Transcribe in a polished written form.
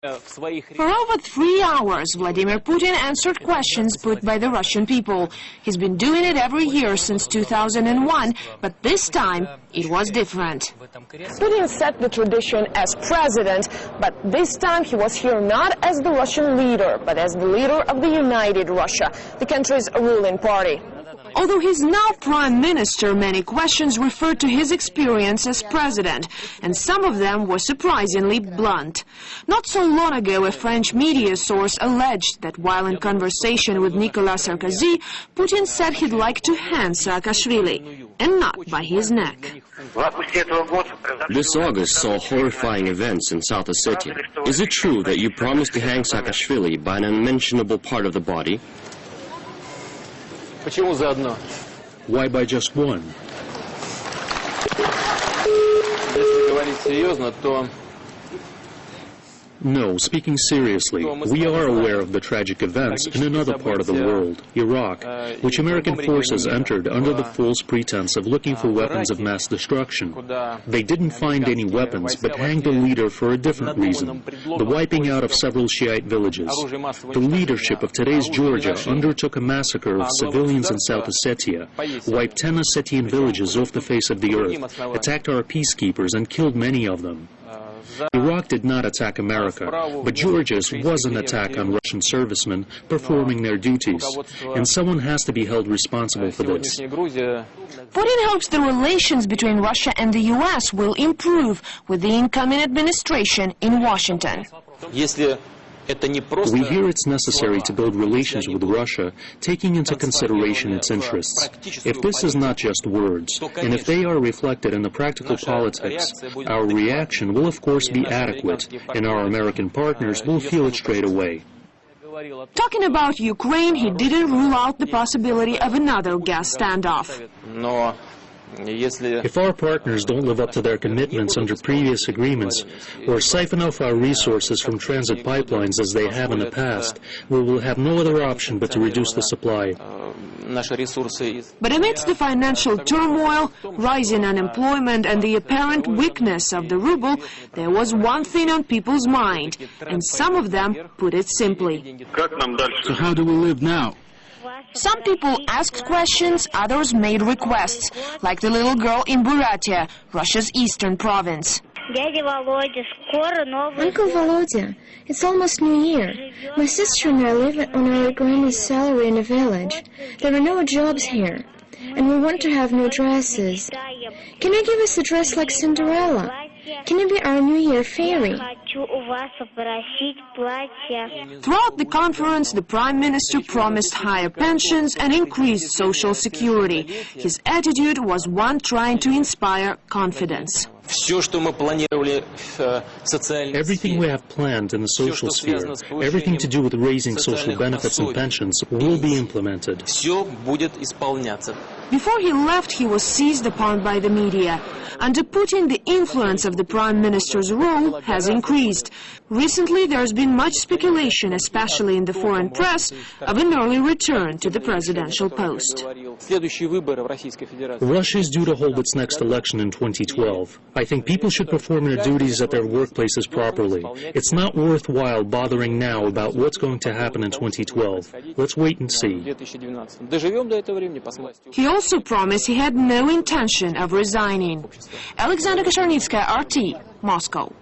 For over 3 hours, Vladimir Putin answered questions put by the Russian people. He's been doing it every year since 2001, but this time it was different. Putin set the tradition as president, but this time he was here not as the Russian leader, but as the leader of the United Russia, the country's ruling party. Although he's now prime minister, many questions referred to his experience as president, and some of them were surprisingly blunt. Not so long ago, a French media source alleged that while in conversation with Nicolas Sarkozy, Putin said he'd like to hang Saakashvili, and not by his neck. This August saw horrifying events in South Ossetia. Is it true that you promised to hang Saakashvili by an unmentionable part of the body? Why by just one? No, speaking seriously, we are aware of the tragic events in another part of the world, Iraq, which American forces entered under the false pretense of looking for weapons of mass destruction. They didn't find any weapons, but hanged the leader for a different reason, the wiping out of several Shiite villages. The leadership of today's Georgia undertook a massacre of civilians in South Ossetia, wiped 10 Ossetian villages off the face of the earth, attacked our peacekeepers and killed many of them. Iraq did not attack America, but Georgia's was an attack on Russian servicemen performing their duties, and someone has to be held responsible for this. Putin hopes the relations between Russia and the U.S. will improve with the incoming administration in Washington. We hear it's necessary to build relations with Russia, taking into consideration its interests. If this is not just words, and if they are reflected in the practical politics, our reaction will of course be adequate, and our American partners will feel it straight away. Talking about Ukraine, he didn't rule out the possibility of another gas standoff. If our partners don't live up to their commitments under previous agreements, or siphon off our resources from transit pipelines as they have in the past, we will have no other option but to reduce the supply. But amidst the financial turmoil, rising unemployment and the apparent weakness of the ruble, there was one thing on people's mind, and some of them put it simply. So how do we live now? Some people asked questions, others made requests, like the little girl in Buryatia, Russia's eastern province. Uncle Volodya, it's almost New Year. My sister and I live on our granny's salary in a village. There are no jobs here, and we want to have new dresses. Can you give us a dress like Cinderella? Can you be our New Year fairy? Throughout the conference, the Prime Minister promised higher pensions and increased social security. His attitude was one trying to inspire confidence. Everything we have planned in the social sphere, everything to do with raising social benefits and pensions, will be implemented. Before he left, he was seized upon by the media. Under Putin, the influence of the Prime Minister's role has increased. Recently, there has been much speculation, especially in the foreign press, of an early return to the presidential post. Russia is due to hold its next election in 2012. I think people should perform their duties at their workplaces properly. It's not worthwhile bothering now about what's going to happen in 2012. Let's wait and see. He also promised he had no intention of resigning. Alexandra Kasharnitskaya, RT, Moscow.